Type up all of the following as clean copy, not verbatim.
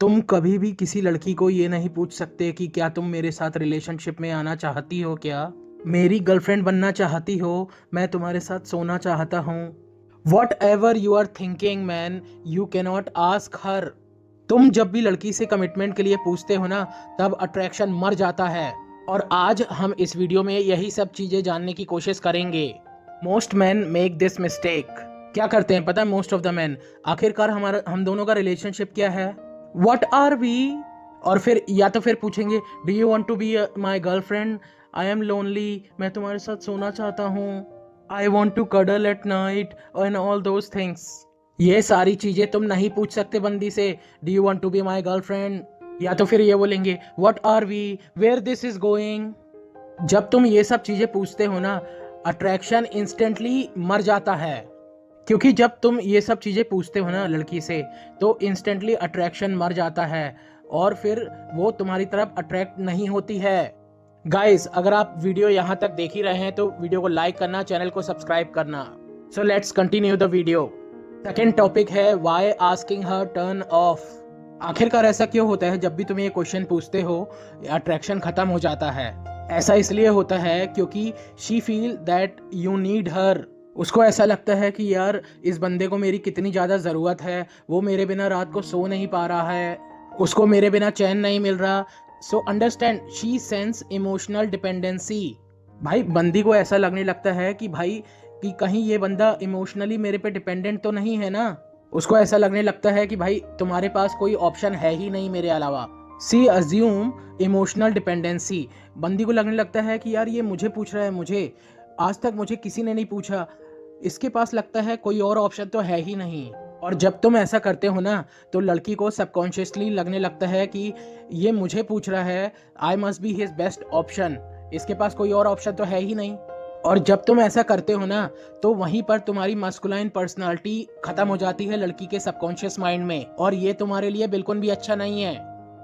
तुम कभी भी किसी लड़की को ये नहीं पूछ सकते कि क्या तुम मेरे साथ रिलेशनशिप में आना चाहती हो, क्या मेरी गर्लफ्रेंड बनना चाहती हो, मैं तुम्हारे साथ सोना चाहता हूँ। Whatever you are thinking man, you cannot ask her. तुम जब भी लड़की से कमिटमेंट के लिए पूछते हो ना, तब अट्रैक्शन मर जाता है। और आज हम इस वीडियो में यही सब चीजें जानने की कोशिश करेंगे। Most man make this mistake. क्या करते हैं पता है मोस्ट ऑफ द मैन? आखिरकार हमारा हम दोनों का रिलेशनशिप क्या है, वट आर वी। और फिर या तो फिर पूछेंगे, do you want to be my girlfriend, I am lonely, मैं तुम्हारे साथ सोना चाहता हूँ, I want to cuddle at night and all those things. ये सारी चीजें तुम नहीं पूछ सकते बंदी से, do you want to be my girlfriend. या तो फिर ये बोलेंगे, what are we, where this is going. जब तुम ये सब चीजें पूछते हो ना, अट्रैक्शन इंस्टेंटली मर जाता है। क्योंकि जब तुम ये सब चीज़ें पूछते हो ना लड़की से, तो इंस्टेंटली अट्रैक्शन मर जाता है और फिर वो तुम्हारी तरफ अट्रैक्ट नहीं होती है। गाइस, अगर आप वीडियो यहाँ तक देख ही रहे हैं तो वीडियो को लाइक करना, चैनल को सब्सक्राइब करना। So let's continue the video. Second topic है why asking her turn off. आखिरकार ऐसा क्यों होता है जब भी तुम ये क्वेश्चन पूछते हो अट्रैक्शन खत्म हो जाता है? ऐसा इसलिए होता है क्योंकि she feel that you need हर। उसको ऐसा लगता है कि यार इस बंदे को मेरी कितनी ज़्यादा ज़रूरत है, वो मेरे बिना रात को सो नहीं पा रहा है, उसको मेरे बिना चैन नहीं मिल रहा। So understand, she sense emotional dependency. भाई बंदी को ऐसा लगने लगता है कि भाई कि कहीं ये बंदा इमोशनली मेरे पे डिपेंडेंट तो नहीं है ना। उसको ऐसा लगने लगता है कि भाई तुम्हारे पास कोई ऑप्शन है ही नहीं मेरे अलावा। सी अज्यूम इमोशनल डिपेंडेंसी। बंदी को लगने लगता है कि यार ये मुझे पूछ रहा है, मुझे आज तक मुझे किसी ने नहीं पूछा, इसके पास लगता है कोई और ऑप्शन तो है ही नहीं। और जब तुम ऐसा करते हो ना, तो लड़की को सबकॉन्शियसली लगने लगता है कि ये मुझे पूछ रहा है, I must be his best option, इसके पास कोई और ऑप्शन तो है ही नहीं। और जब तुम ऐसा करते हो ना, तो वहीं पर तुम्हारी मस्कुलाइन पर्सनालिटी खत्म हो जाती है लड़की के सबकॉन्शियस माइंड में, और ये तुम्हारे लिए बिल्कुल भी अच्छा नहीं है।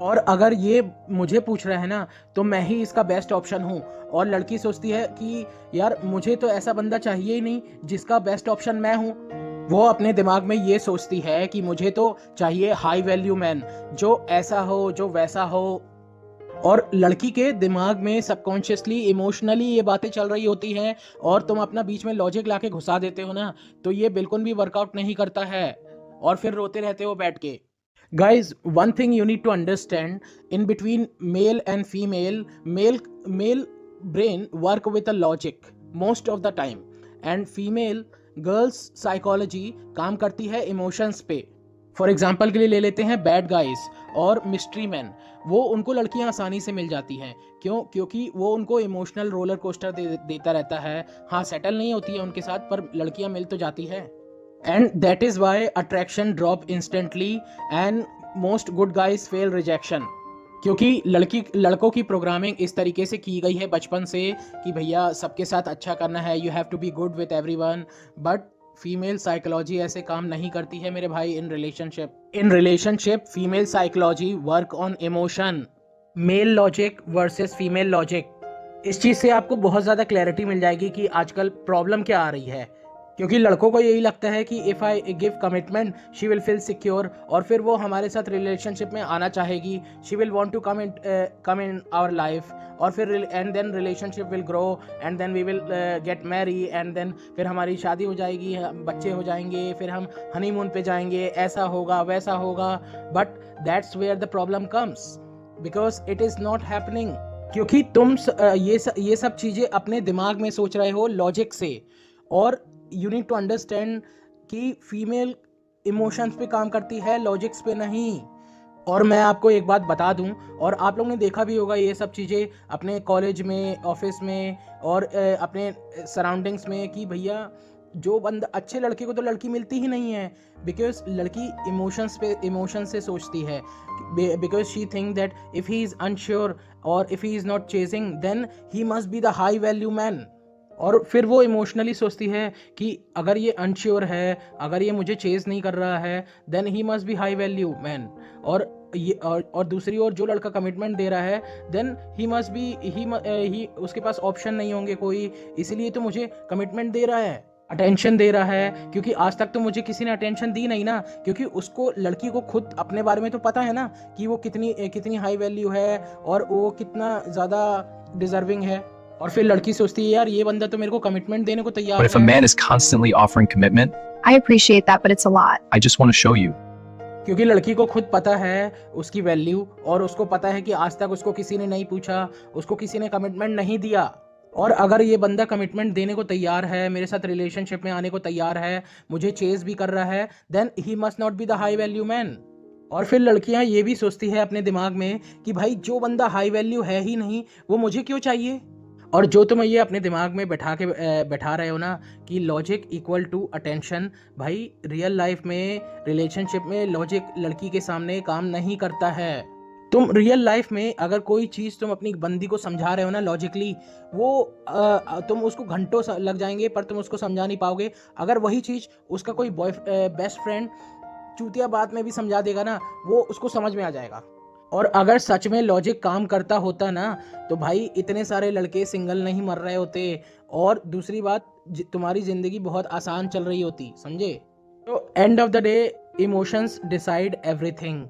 और अगर ये मुझे पूछ रहा है ना, तो मैं ही इसका बेस्ट ऑप्शन हूँ। और लड़की सोचती है कि यार मुझे तो ऐसा बंदा चाहिए ही नहीं जिसका बेस्ट ऑप्शन मैं हूँ। वो अपने दिमाग में ये सोचती है कि मुझे तो चाहिए हाई वैल्यू मैन, जो ऐसा हो, जो वैसा हो। और लड़की के दिमाग में सबकॉन्शियसली इमोशनली ये बातें चल रही होती हैं, और तुम अपना बीच में लॉजिक लाके घुसा देते हो ना, तो ये बिल्कुल भी वर्कआउट नहीं करता है और फिर रोते रहते हो बैठ के। Guys, one thing you need to understand, in between male and female, male brain work with a logic most of the time, and female girls psychology काम करती है emotions पे। फॉर एग्जाम्पल के लिए ले लेते हैं बैड गाइज और मिस्ट्री मैन। वो उनको लड़कियां आसानी से मिल जाती हैं। क्योंकि वो उनको इमोशनल रोलर कोस्टर देता रहता है। हाँ, सेटल नहीं होती है उनके साथ, पर लड़कियां मिल तो जाती है। And that is why attraction drop instantly and most good guys fail rejection. क्योंकि लड़कों की प्रोग्रामिंग इस तरीके से की गई है बचपन से कि भैया सबके साथ अच्छा करना है, you have to be good with everyone. But female psychology ऐसे काम नहीं करती है मेरे भाई। In relationship female psychology work on emotion, male logic versus female logic. इस चीज़ से आपको बहुत ज़्यादा क्लैरिटी मिल जाएगी कि आजकल प्रॉब्लम क्या आ रही है। क्योंकि लड़कों को यही लगता है कि if I give commitment she will feel secure, और फिर वो हमारे साथ रिलेशनशिप में आना चाहेगी, she will want to come in our life, और फिर and then relationship will grow and then we will get marry, and then फिर हमारी शादी हो जाएगी, बच्चे हो जाएंगे, फिर हम हनीमून पे जाएंगे, ऐसा होगा वैसा होगा। But that's where the problem comes, because it is not happening. क्योंकि तुम ये सब चीज़ें अपने दिमाग में सोच रहे हो लॉजिक से। और यू नीड टू अंडरस्टैंड कि फीमेल इमोशंस पे काम करती है, लॉजिक्स पे नहीं। और मैं आपको एक बात बता दूं, और आप लोगों ने देखा भी होगा ये सब चीज़ें अपने कॉलेज में, ऑफिस में और अपने सराउंडिंग्स में, कि भैया जो बंदा अच्छे लड़के को तो लड़की मिलती ही नहीं है। बिकॉज लड़की इमोशन से सोचती है, because she think that if he is unsure और if he is not chasing then he must be the high value man. और फिर वो इमोशनली सोचती है कि अगर ये अनश्योर है, अगर ये मुझे चेज नहीं कर रहा है, then he must be high value man. और दूसरी ओर जो लड़का कमिटमेंट दे रहा है, then he must be he उसके पास ऑप्शन नहीं होंगे कोई, इसीलिए तो मुझे कमिटमेंट दे रहा है। अटेंशन दे रहा है, क्योंकि आज तक तो मुझे किसी ने अटेंशन दी नहीं ना, क्योंकि उसको, लड़की को खुद अपने बारे में तो पता है ना कि वो कितनी कितनी हाई वैल्यू है और वो कितना ज़्यादा डिजर्विंग है। और फिर लड़की सोचती है यार ये बंदा तो मेरे को कमिटमेंट देने को तैयार But है। if a man is constantly offering commitment, I appreciate that, but it's a lot. I just want to show you. क्योंकि लड़की को खुद पता है उसकी वैल्यू, और उसको पता है कि आज तक उसको किसी ने नहीं पूछा, उसको किसी ने कमिटमेंट नहीं दिया। और अगर ये बंदा कमिटमेंट देने को तैयार है, मेरे साथ रिलेशनशिप में आने को तैयार है, मुझे चेज भी कर रहा है, then he must not be the high value man. और फिर लड़कियां ये भी सोचती है अपने दिमाग में कि भाई जो बंदा हाई वैल्यू है ही नहीं, वो मुझे क्यों चाहिए। और जो तुम ये अपने दिमाग में बैठा रहे हो ना कि लॉजिक इक्वल टू अटेंशन, भाई रियल लाइफ में, रिलेशनशिप में लॉजिक लड़की के सामने काम नहीं करता है। तुम रियल लाइफ में अगर कोई चीज़ तुम अपनी बंदी को समझा रहे हो ना लॉजिकली, वो तुम उसको घंटों लग जाएंगे पर तुम उसको समझा नहीं पाओगे। अगर वही चीज़ उसका कोई बेस्ट फ्रेंड चूतिया बात में भी समझा देगा ना, वो उसको समझ में आ जाएगा। और अगर सच में लॉजिक काम करता होता ना, तो भाई इतने सारे लड़के सिंगल नहीं मर रहे होते, और दूसरी बात तुम्हारी ज़िंदगी बहुत आसान चल रही होती, समझे। तो end of the day emotions decide everything.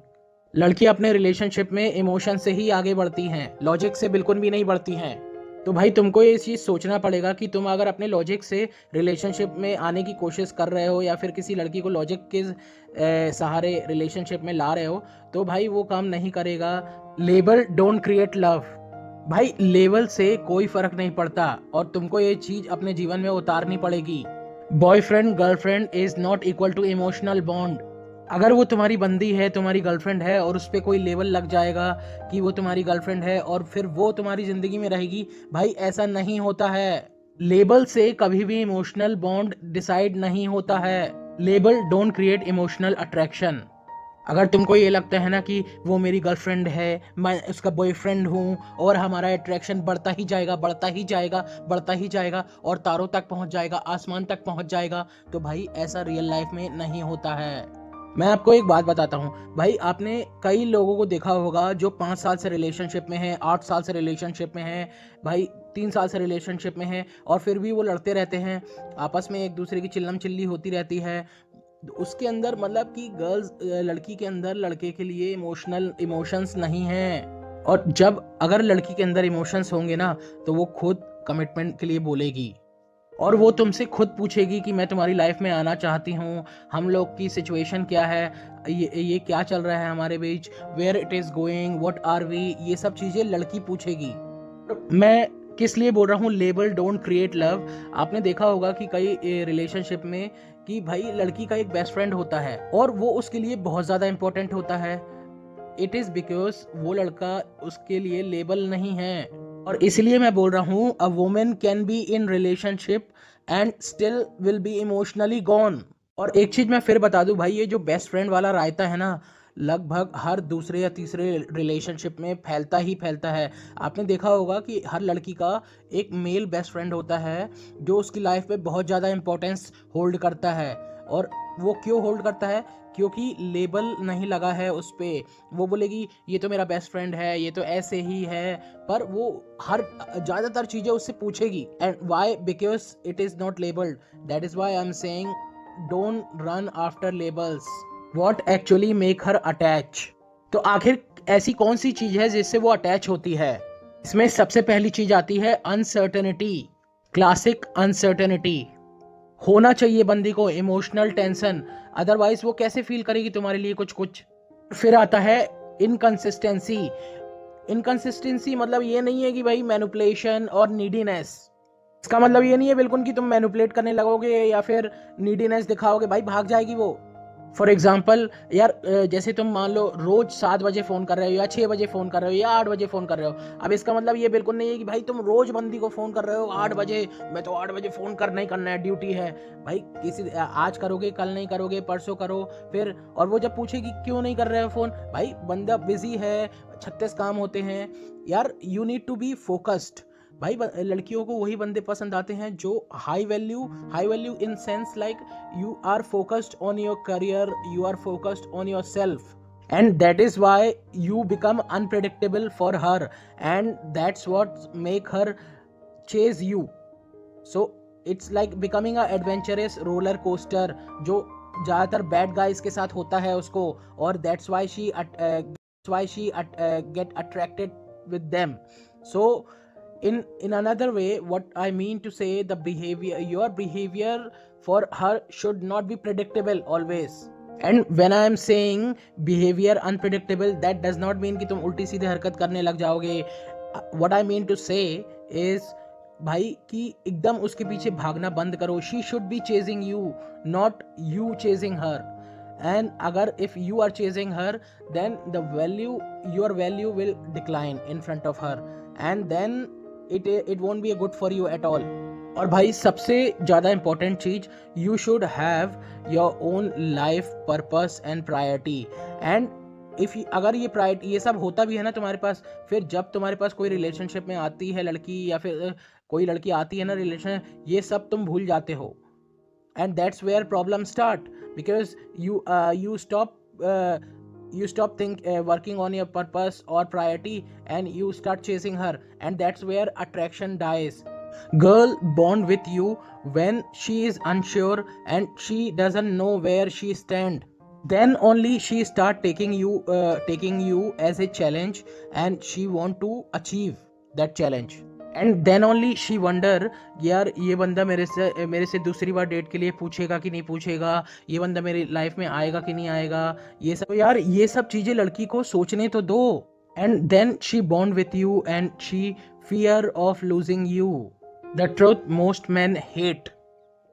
लड़की अपने रिलेशनशिप में इमोशन से ही आगे बढ़ती हैं, लॉजिक से बिल्कुल भी नहीं बढ़ती हैं। तो भाई तुमको ये चीज़ सोचना पड़ेगा कि तुम अगर अपने लॉजिक से रिलेशनशिप में आने की कोशिश कर रहे हो, या फिर किसी लड़की को लॉजिक के सहारे रिलेशनशिप में ला रहे हो, तो भाई वो काम नहीं करेगा। Label don't create love. भाई लेवल से कोई फर्क नहीं पड़ता, और तुमको ये चीज़ अपने जीवन में उतारनी पड़ेगी। Boyfriend girlfriend is not equal to emotional bond. अगर वो तुम्हारी बंदी है, तुम्हारी गर्लफ्रेंड है, और उस पर कोई लेवल लग जाएगा कि वो तुम्हारी गर्लफ्रेंड है और फिर वो तुम्हारी ज़िंदगी में रहेगी, भाई ऐसा नहीं होता है। लेबल से कभी भी इमोशनल बॉन्ड डिसाइड नहीं होता है। Label don't create emotional attraction. अगर तुमको ये लगता है ना कि वो मेरी गर्लफ्रेंड है, मैं उसका बॉयफ्रेंड हूँ, और हमारा अट्रैक्शन बढ़ता ही जाएगा, बढ़ता ही जाएगा, बढ़ता ही जाएगा, और तारों तक पहुँच जाएगा, आसमान तक पहुँच जाएगा, तो भाई ऐसा रियल लाइफ में नहीं होता है। मैं आपको एक बात बताता हूँ भाई, आपने कई लोगों को देखा होगा जो 5 साल से रिलेशनशिप में है, 8 साल से रिलेशनशिप में है, भाई 3 साल से रिलेशनशिप में है, और फिर भी वो लड़ते रहते हैं, आपस में एक दूसरे की चिल्लम चिल्ली होती रहती है। उसके अंदर मतलब कि लड़की के अंदर लड़के के लिए इमोशंस नहीं हैं। और जब अगर लड़की के अंदर इमोशंस होंगे ना, तो वो खुद कमिटमेंट के लिए बोलेगी, और वो तुमसे खुद पूछेगी कि मैं तुम्हारी लाइफ में आना चाहती हूँ, हम लोग की सिचुएशन क्या है, ये क्या चल रहा है हमारे बीच, where it is going, what are we, ये सब चीज़ें लड़की पूछेगी। मैं किस लिए बोल रहा हूँ लेबल डोंट क्रिएट लव। आपने देखा होगा कि कई रिलेशनशिप में कि भाई लड़की का एक बेस्ट फ्रेंड होता है, और वो उसके लिए बहुत ज़्यादा इंपॉर्टेंट होता है। इट इज़ बिकॉज वो लड़का उसके लिए लेबल नहीं है। और इसलिए मैं बोल रहा हूँ a women can be in relationship and still will be emotionally gone. और एक चीज़ मैं फिर बता दूँ भाई, ये जो बेस्ट फ्रेंड वाला रायता है ना, लगभग हर दूसरे या तीसरे रिलेशनशिप में फैलता ही फैलता है। आपने देखा होगा कि हर लड़की का एक मेल बेस्ट फ्रेंड होता है जो उसकी लाइफ में बहुत ज़्यादा इंपॉर्टेंस होल्ड करता है। और वो क्यों होल्ड करता है? क्योंकि लेबल नहीं लगा है उस पर। वो बोलेगी ये तो मेरा बेस्ट फ्रेंड है, ये तो ऐसे ही है, पर वो हर ज़्यादातर चीज़ें उससे पूछेगी। And why? Because it is not labelled. That is why I am saying don't run after labels. What actually make her attach. तो आखिर ऐसी कौन सी चीज़ है जिससे वो अटैच होती है? इसमें सबसे पहली चीज़ आती है अनसर्टेनिटी, क्लासिक अनसर्टेनिटी। होना चाहिए बंदी को इमोशनल टेंशन, अदरवाइज वो कैसे फील करेगी तुम्हारे लिए कुछ कुछ। फिर आता है इनकंसिस्टेंसी। इनकंसिस्टेंसी मतलब ये नहीं है कि भाई मैनिपुलेशन और नीडीनेस। इसका मतलब ये नहीं है बिल्कुल कि तुम मैनिपुलेट करने लगोगे या फिर नीडीनेस दिखाओगे, भाई भाग जाएगी वो। फॉर एग्जाम्पल यार, जैसे तुम मान लो रोज 7 बजे फ़ोन कर रहे हो, या 6 बजे फ़ोन कर रहे हो, या 8 बजे फ़ोन कर रहे हो। अब इसका मतलब ये बिल्कुल नहीं है कि भाई तुम रोज बंदी को फ़ोन कर रहे हो 8 बजे, मैं तो 8 बजे फ़ोन करना ही करना है, ड्यूटी है। भाई किसी आज करोगे, कल नहीं करोगे, परसों करो फिर। और वो जब पूछेगी क्यों नहीं कर रहे हो फ़ोन, भाई बंदा बिजी है, 36 काम होते हैं यार। You need to be focused. भाई लड़कियों को वही बंदे पसंद आते हैं जो high value in sense like you are focused on your career, you are focused on yourself, and that is why you become unpredictable for her, and that's what make her chase you. So it's like becoming a adventurous roller coaster, जो ज़्यादातर bad guys के साथ होता है उसको, और that's why she get attracted with them. So in another way, what I mean to say, the behavior, your behavior for her should not be predictable always. And when I am saying behavior unpredictable, that does not mean कि तुम उल्टी सीधे हरकत करने लग जाओगे. What I mean to say is भाई कि एकदम उसके पीछे भागना बंद करो. She should be chasing you, not you chasing her. And अगर if you are chasing her, then your value will decline in front of her, and then it won't be good for you at all. और भाई सबसे ज़्यादा important cheese, you should have your own life purpose and priority. and अगर ये सब होता भी है ना तुम्हारे पास, फिर जब तुम्हारे पास कोई रिलेशनशिप में आती है लड़की, या फिर कोई लड़की आती है ना रिलेशन, ये सब तुम भूल जाते हो. And that's where problems start, because you stop working on your purpose or priority, and you start chasing her, and that's where attraction dies. Girl bond with you when she is unsure and she doesn't know where she stand. Then only she start taking you as a challenge, and she want to achieve that challenge. And then only she wonder, यार ये बंदा मेरे से दूसरी बार date के लिए पूछेगा कि नहीं पूछेगा, ये बंदा मेरी लाइफ में आएगा कि नहीं आएगा, ये सब. यार ये सब चीज़ें लड़की को सोचने तो दो. And then she bond with you and she fear of losing you. The truth most man hate.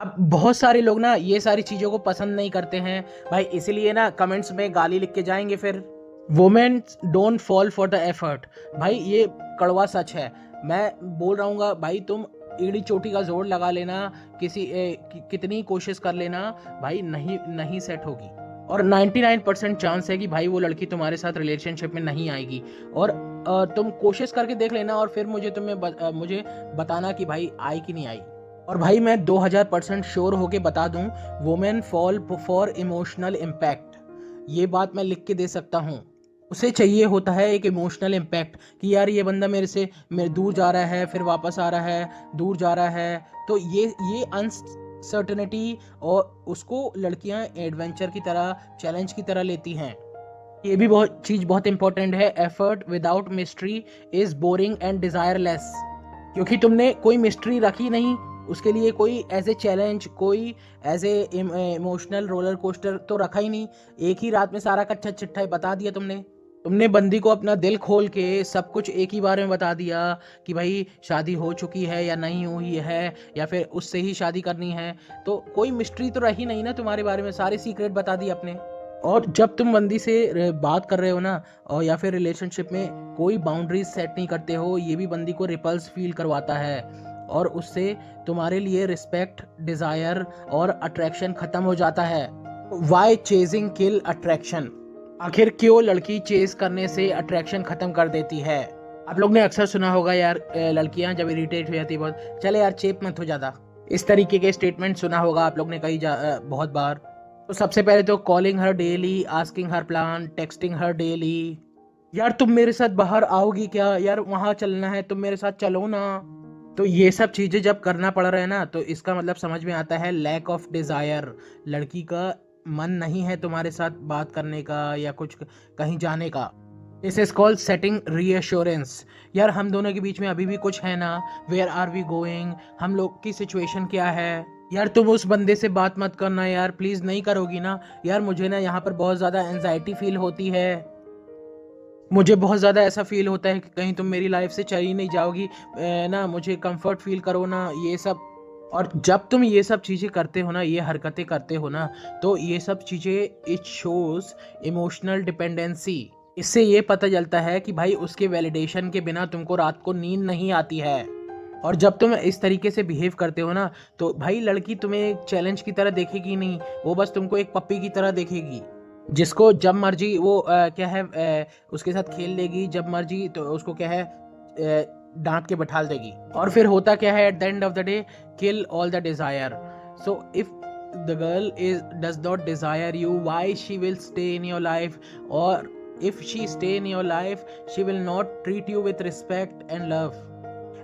अब बहुत सारे लोग ना ये सारी चीज़ों को पसंद नहीं करते हैं भाई, इसीलिए ना कमेंट्स में गाली लिख के जाएंगे फिर. Women don't fall for the effort. भाई ये कड़वा सच है. मैं बोल रहा हूँ भाई, तुम एड़ी चोटी का जोर लगा लेना, कितनी कोशिश कर लेना भाई, नहीं सेट होगी. और 99% चांस है कि भाई वो लड़की तुम्हारे साथ रिलेशनशिप में नहीं आएगी. और तुम कोशिश करके देख लेना, और फिर मुझे बताना कि भाई आई कि नहीं आई. और भाई मैं 2000% श्योर होके बता दूं, women fall for emotional impact. ये बात मैं लिख के दे सकता हूँ. उसे चाहिए होता है एक इमोशनल इम्पैक्ट, कि यार ये बंदा मेरे दूर जा रहा है, फिर वापस आ रहा है, दूर जा रहा है. तो ये अनसर्टेनिटी, और उसको लड़कियां एडवेंचर की तरह, चैलेंज की तरह लेती हैं. ये भी बहुत इंपॉर्टेंट है. Effort without mystery is boring and desireless. क्योंकि तुमने कोई मिस्ट्री रखी नहीं उसके लिए, कोई एज ए चैलेंज, कोई as a emotional roller coaster तो रखा ही नहीं. एक ही रात में सारा कच्चा चिट्ठा बता दिया तुमने बंदी को अपना दिल खोल के सब कुछ एक ही बार में बता दिया कि भाई शादी हो चुकी है या नहीं हुई है, या फिर उससे ही शादी करनी है. तो कोई मिस्ट्री तो रही नहीं ना तुम्हारे बारे में, सारे सीक्रेट बता दिए अपने. और जब तुम बंदी से बात कर रहे हो ना, और या फिर रिलेशनशिप में कोई बाउंड्रीज सेट नहीं करते हो, ये भी बंदी को रिपल्स फील करवाता है, और उससे तुम्हारे लिए रिस्पेक्ट, डिजायर और अट्रैक्शन खत्म हो जाता है. वाई चेजिंग किल अट्रैक्शन. आखिर क्यों लड़की चेज करने से अट्रैक्शन खत्म कर देती है. आप लोग ने अक्सर सुना होगा यार, लड़कियां जब इरिटेट हो जाती है बहुत, चले यार चेप मत हो ज़्यादा, इस तरीके के स्टेटमेंट सुना होगा आप लोग ने बहुत बार. तो सबसे पहले तो calling her daily, asking her plan, texting her daily. यार तुम मेरे साथ बाहर आओगी क्या, यार वहाँ चलना है, तुम मेरे साथ चलो ना. तो ये सब चीज़ें जब करना पड़ रहा है ना, तो इसका मतलब समझ में आता है लैक ऑफ डिज़ायर. लड़की का मन नहीं है तुम्हारे साथ बात करने का या कुछ कहीं जाने का. This is called setting reassurance. यार हम दोनों के बीच में अभी भी कुछ है ना, वेयर आर वी गोइंग, हम लोग की सिचुएशन क्या है. यार तुम उस बंदे से बात मत करना यार, प्लीज़ नहीं करोगी ना. यार मुझे ना यहाँ पर बहुत ज़्यादा एंजाइटी फील होती है, मुझे बहुत ज़्यादा ऐसा फील होता है कि कहीं तुम मेरी लाइफ से चली नहीं जाओगी ना, मुझे कंफर्ट फील करो ना, ये सब. और जब तुम ये सब चीज़ें करते हो ना, ये हरकतें करते हो ना, तो ये सब चीज़ें इट शोज इमोशनल डिपेंडेंसी. इससे ये पता चलता है कि भाई उसके वैलिडेशन के बिना तुमको रात को नींद नहीं आती है. और जब तुम इस तरीके से बिहेव करते हो ना, तो भाई लड़की तुम्हें एक चैलेंज की तरह देखेगी नहीं, वो बस तुमको एक पप्पी की तरह देखेगी, जिसको जब मर्जी वो उसके साथ खेल लेगी, जब मर्जी तो उसको डांट के बैठा देगी. और फिर होता क्या है, at the end of the day, kill all the desire. So if the girl does not Dzire you, why she will stay in your life, और if she stay in your life, she will not treat you with respect and love.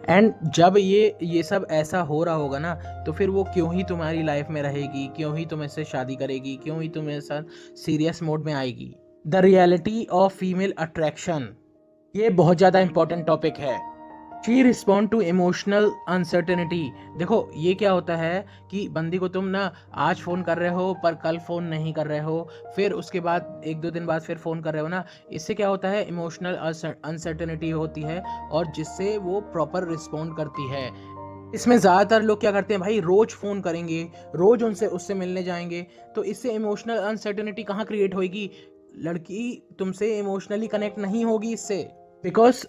And जब ये सब ऐसा हो रहा होगा ना, तो फिर वो क्यों ही तुम्हारी लाइफ में रहेगी, क्यों ही तुम इससे शादी करेगी, क्यों ही तुम्हें साथ सीरियस मोड में आएगी। The reality of female attraction, ये बहुत ज़्यादा इंपॉर्टेंट टॉपिक है। She respond to emotional uncertainty. देखो ये क्या होता है कि बंदी को तुम ना आज फ़ोन कर रहे हो पर कल फ़ोन नहीं कर रहे हो, फिर उसके बाद 1-2 दिन बाद फिर फ़ोन कर रहे हो ना, इससे क्या होता है, इमोशनल अनसर्टेनिटी होती है और जिससे वो प्रॉपर रिस्पॉन्ड करती है। इसमें ज़्यादातर लोग क्या करते हैं भाई, रोज़ फ़ोन करेंगे, रोज़ उससे मिलने जाएंगे, तो इससे इमोशनल अनसर्टेनिटी कहाँ क्रिएट होएगी, लड़की तुमसे इमोशनली कनेक्ट नहीं होगी इससे। बिकॉज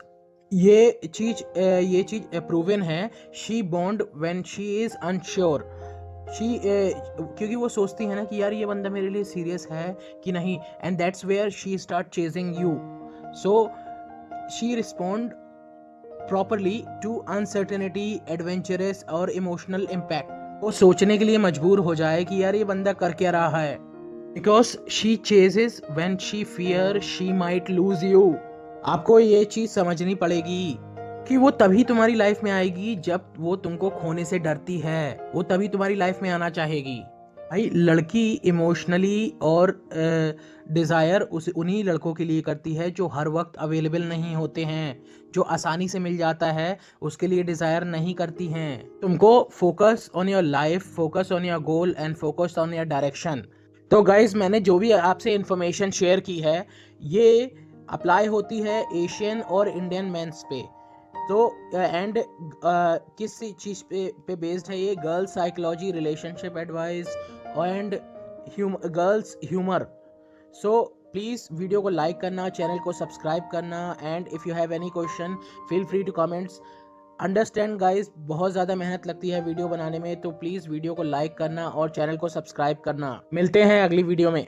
ये चीज़ प्रूवन है, she bond when she is unsure. क्योंकि वो सोचती है ना कि यार ये बंदा मेरे लिए सीरियस है कि नहीं, and that's where she start chasing you. So she respond properly to uncertainty, adventurous और इमोशनल इम्पैक्ट। वो सोचने के लिए मजबूर हो जाए कि यार ये बंदा कर क्या रहा है। Because she ceases when she fear she might lose you. आपको ये चीज़ समझनी पड़ेगी कि वो तभी तुम्हारी लाइफ में आएगी जब वो तुमको खोने से डरती है, वो तभी तुम्हारी लाइफ में आना चाहेगी। भाई लड़की इमोशनली और डिज़ायर उन्हीं लड़कों के लिए करती है जो हर वक्त अवेलेबल नहीं होते हैं, जो आसानी से मिल जाता है उसके लिए डिज़ायर नहीं करती हैं। तुमको focus on your life, focus on your goal and focus on your direction. तो गाइज मैंने जो भी आपसे इन्फॉर्मेशन शेयर की है ये अप्लाई होती है एशियन और इंडियन मेंस पे। तो एंड किस चीज़ पे बेस्ड है ये, girls psychology, relationship advice and girls humour. So please video को लाइक करना, चैनल को सब्सक्राइब करना, and if you have any question feel free to comments. Understand guys, बहुत ज़्यादा मेहनत लगती है वीडियो बनाने में, तो प्लीज़ वीडियो को लाइक करना और चैनल को सब्सक्राइब करना। मिलते हैं अगली वीडियो में।